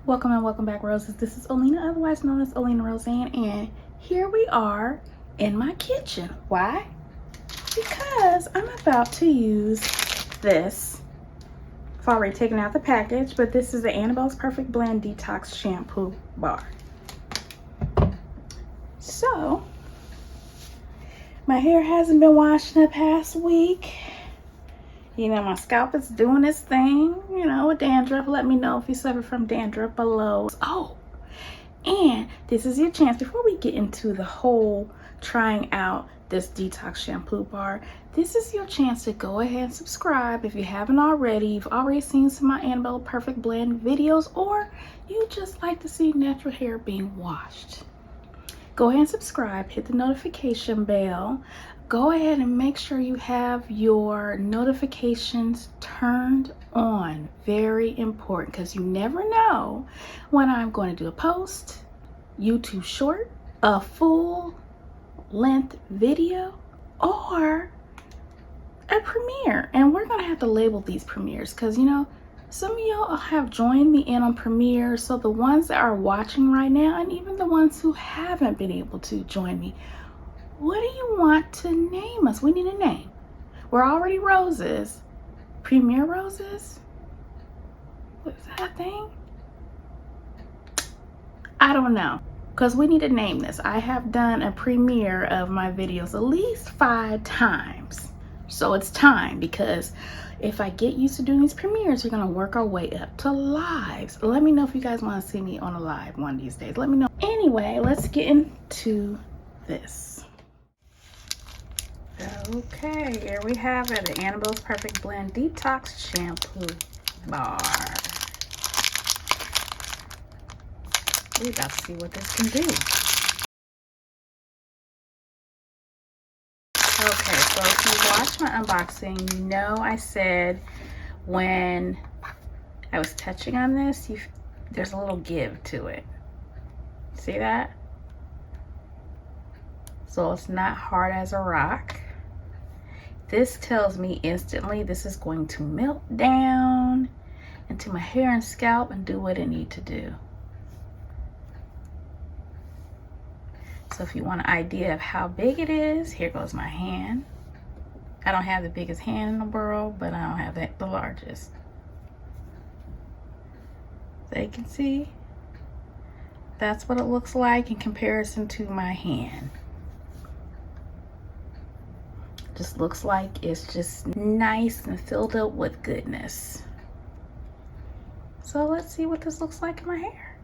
Welcome and welcome back, Roses. This is Olena, otherwise known as OlenaRosanne, and here we are in my kitchen. Why? Because I'm about to use this. I've already taken out the package, but this is the Annabelle's Perfect Blend Detox Shampoo bar. So, my hair hasn't been washed in the past week. You know, my scalp is doing its thing, you know, with dandruff. Let me know if you suffer from dandruff below. Oh, and this is your chance, before we get into the whole trying out this detox shampoo bar, this is your chance to go ahead and subscribe if you haven't already. You've already seen some of my Annabelle Perfect Blend videos, or you just like to see natural hair being washed. Go ahead and subscribe, hit the notification bell. Go ahead and make sure you have your notifications turned on. Very important, because you never know when I'm going to do a post, YouTube short, a full length video, or a premiere. And we're going to have to label these premieres, because you know, some of y'all have joined me in on premieres. So the ones that are watching right now, and even the ones who haven't been able to join me, what do you want to name us? We need a name. We're already Roses. Premiere Roses? What's that a thing? I don't know, because we need to name this. I have done a premiere of my videos at least 5 times. So it's time, because if I get used to doing these premieres, we're going to work our way up to lives. Let me know if you guys want to see me on a live one of these days. Let me know. Anyway, let's get into this. Okay, here we have it, the Annabelle's Perfect Blend Detox Shampoo bar. We're about to see what this can do. Okay, so if you watched my unboxing, you know I said when I was touching on this, there's a little give to it. See that? So it's not hard as a rock. This tells me instantly this is going to melt down into my hair and scalp and do what it needs to do. So if you want an idea of how big it is, here goes my hand. I don't have the biggest hand in the world, but I don't have the largest. So you can see, that's what it looks like in comparison to my hand. Just looks like it's just nice and filled up with goodness. So let's see what this looks like in my hair.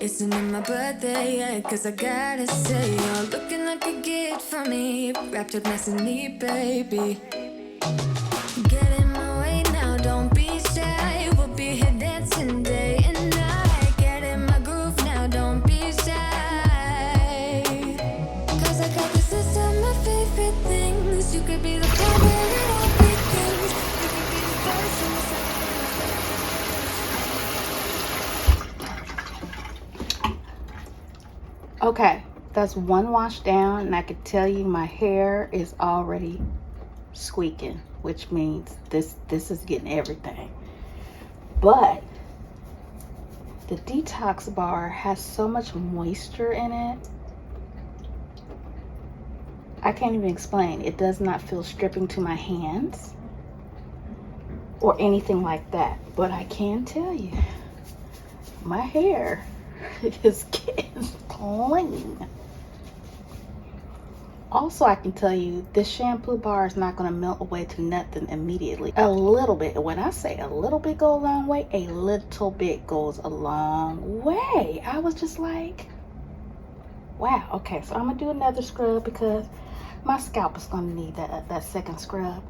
Isn't it my birthday yet? Cause I gotta say, you're looking like a gift for me, wrapped up nice and neat, baby. Get in my way now, don't be shy. We'll be here dancing day and night. Get in my groove now, don't be shy. Cause I got this list of my favorite things. You could be the part where it all begins. You could be the first and the second and the third. Okay, that's one wash down, and I could tell you my hair is already squeaking, which means this is getting everything. But the detox bar has so much moisture in it, I can't even explain. It does not feel stripping to my hands or anything like that. But I can tell you, my hair is getting clean. Also, I can tell you this shampoo bar is not going to melt away to nothing immediately. A little bit. When I say a little bit goes a long way, a little bit goes a long way. I was just like, wow. Okay, so I'm going to do another scrub because my scalp is going to need that second scrub.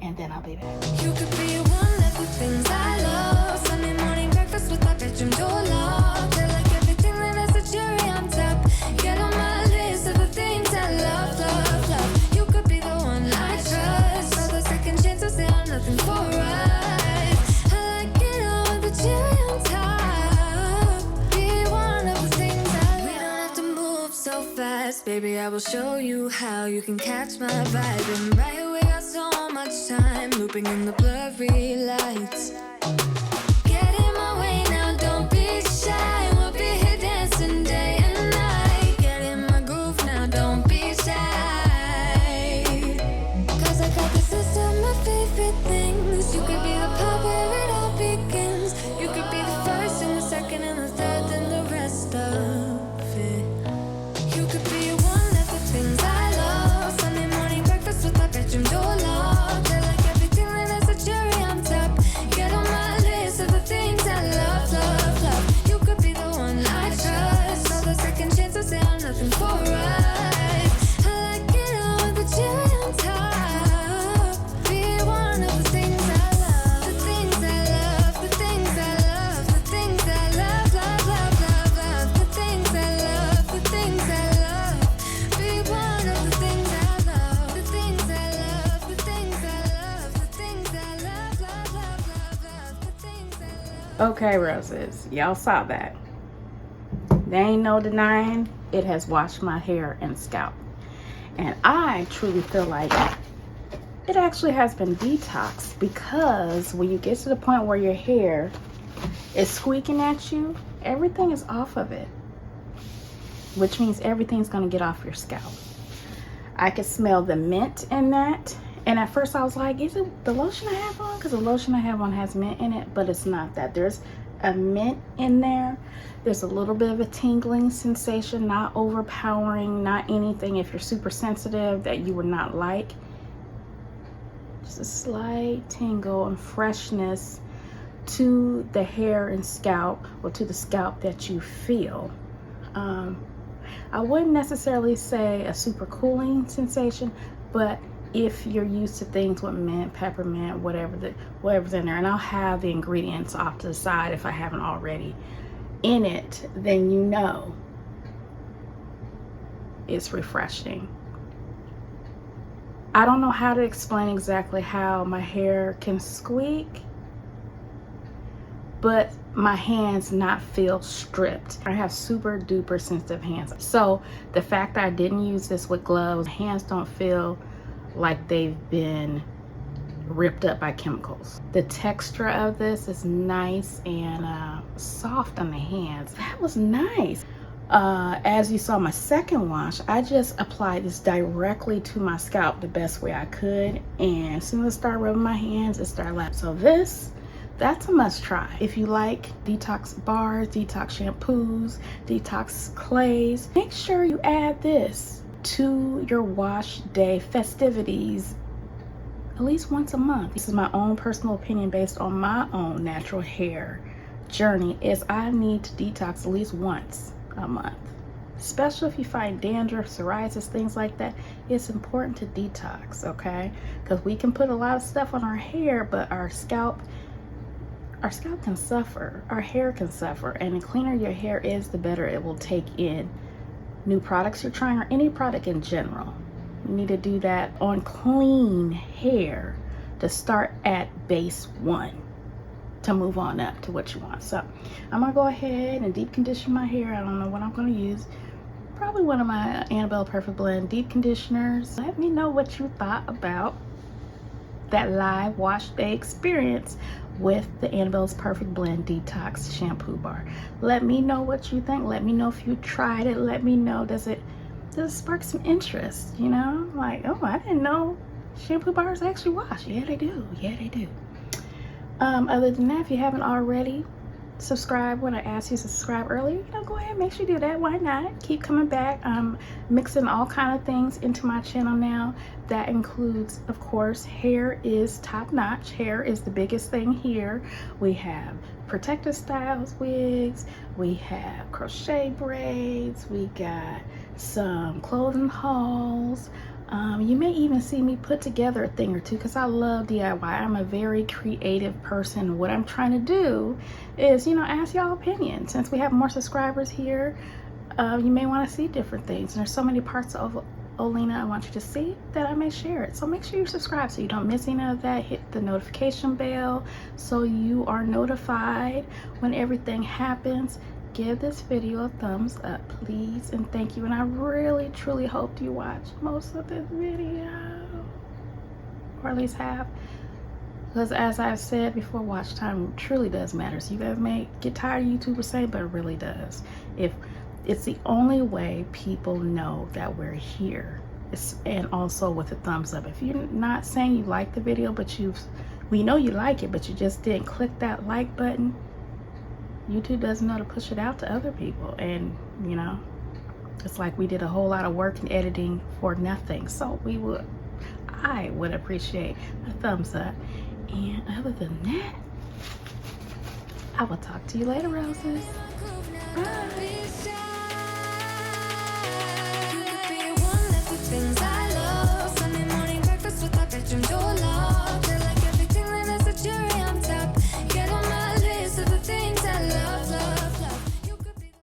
And then I'll be back. You could be one of the things I love. Sunday morning breakfast with my bedroom door locked. I like everything that has a cherry on top. Get on my list of the things I love, love, love. You could be the one I trust. All the second chances, they are nothing for us. I like it all with the cherry on top. Be one of the things I love. We don't have to move so fast, baby. I will show you how you can catch my vibe. And right away, so much time looping in the blurry lights. Get in my way now, don't be shy. We'll be here dancing day and night. Get in my groove now, don't be shy. Cause I got this list of my favorite things. You could be the part where it all begins. You could be the first and the second and the third and the rest of it. You could be one of the things I love. Sunday morning breakfast with my bedroom door locked. I like everything that has a cherry on top. Get on my list of the things I love, love, love. You could be the one I trust. All the second chances, they are nothing for us. I like it all with the cherry on top. Be one of the things I love. The things I love, the things I love, the things I love, love, love, love, love. The things I love, the things I love. Be one of the things I love. The things I love, the things I love, the things I love, love, love, love, love. The things I love. Okay, roses, y'all saw that. There ain't no denying it has washed my hair and scalp. And I truly feel like it actually has been detoxed, because when you get to the point where your hair is squeaking at you, everything is off of it, which means everything's going to get off your scalp. I could smell the mint in that. And at first I was like, is it the lotion I have on? Because the lotion I have on has mint in it, but it's not that. There's a mint in there. There's a little bit of a tingling sensation, not overpowering, not anything if you're super sensitive that you would not like. Just a slight tingle and freshness to the hair and scalp, or to the scalp that you feel. I wouldn't necessarily say a super cooling sensation, but if you're used to things with mint, peppermint, whatever's in there, and I'll have the ingredients off to the side if I haven't already in it, then you know it's refreshing. I don't know how to explain exactly how my hair can squeak, but my hands not feel stripped. I have super duper sensitive hands. So the fact that I didn't use this with gloves, hands don't feel like they've been ripped up by chemicals. The texture of this is nice and soft on the hands. That was nice. As you saw my second wash, I just applied this directly to my scalp the best way I could, and as soon as I started rubbing my hands, it started laughing. So that's a must try. If you like detox bars, detox shampoos, detox clays, make sure you add this to your wash day festivities at least once a month. This is my own personal opinion based on my own natural hair journey is I need to detox at least once a month. Especially if you find dandruff, psoriasis, things like that, it's important to detox, okay? Because we can put a lot of stuff on our hair, but our scalp can suffer, our hair can suffer, and the cleaner your hair is, the better it will take in new products you're trying, or any product in general. You need to do that on clean hair to start at base 1 to move on up to what you want. So I'm gonna go ahead and deep condition my hair. I don't know what I'm gonna use. Probably one of my Annabelle Perfect Blend deep conditioners. Let me know what you thought about that live wash day experience with the Annabelle's Perfect Blend Detox Shampoo Bar. Let me know what you think. Let me know if you tried it. Let me know, does it spark some interest? You know, like, oh, I didn't know shampoo bars actually wash. Yeah, they do. Yeah, they do. Other than that, if you haven't already, subscribe when I asked you to subscribe earlier. You know, go ahead, make sure you do that. Why not? Keep coming back. I'm mixing all kind of things into my channel now. That includes, of course, hair is top notch. Hair is the biggest thing here. We have protective styles wigs, we have crochet braids, we got some clothing hauls. You may even see me put together a thing or two because I love DIY. I'm a very creative person. What I'm trying to do is, you know, ask y'all opinion. Since we have more subscribers here, you may want to see different things. And there's so many parts of Olena I want you to see that I may share it. So make sure you subscribe so you don't miss any of that. Hit the notification bell so you are notified when everything happens. Give this video a thumbs up, please, and thank you. And I really truly hope you watch most of this video, or at least half, because as I've said before, watch time truly does matter. So you guys may get tired of YouTubers saying, but it really does. If it's the only way people know that we're here, and also with a thumbs up. If you're not saying you like the video, but we know you like it, but you just didn't click that like button, YouTube doesn't know to push it out to other people. And you know, it's like we did a whole lot of work in editing for nothing. So I would appreciate a thumbs up. And other than that, I will talk to you later, roses. Bye.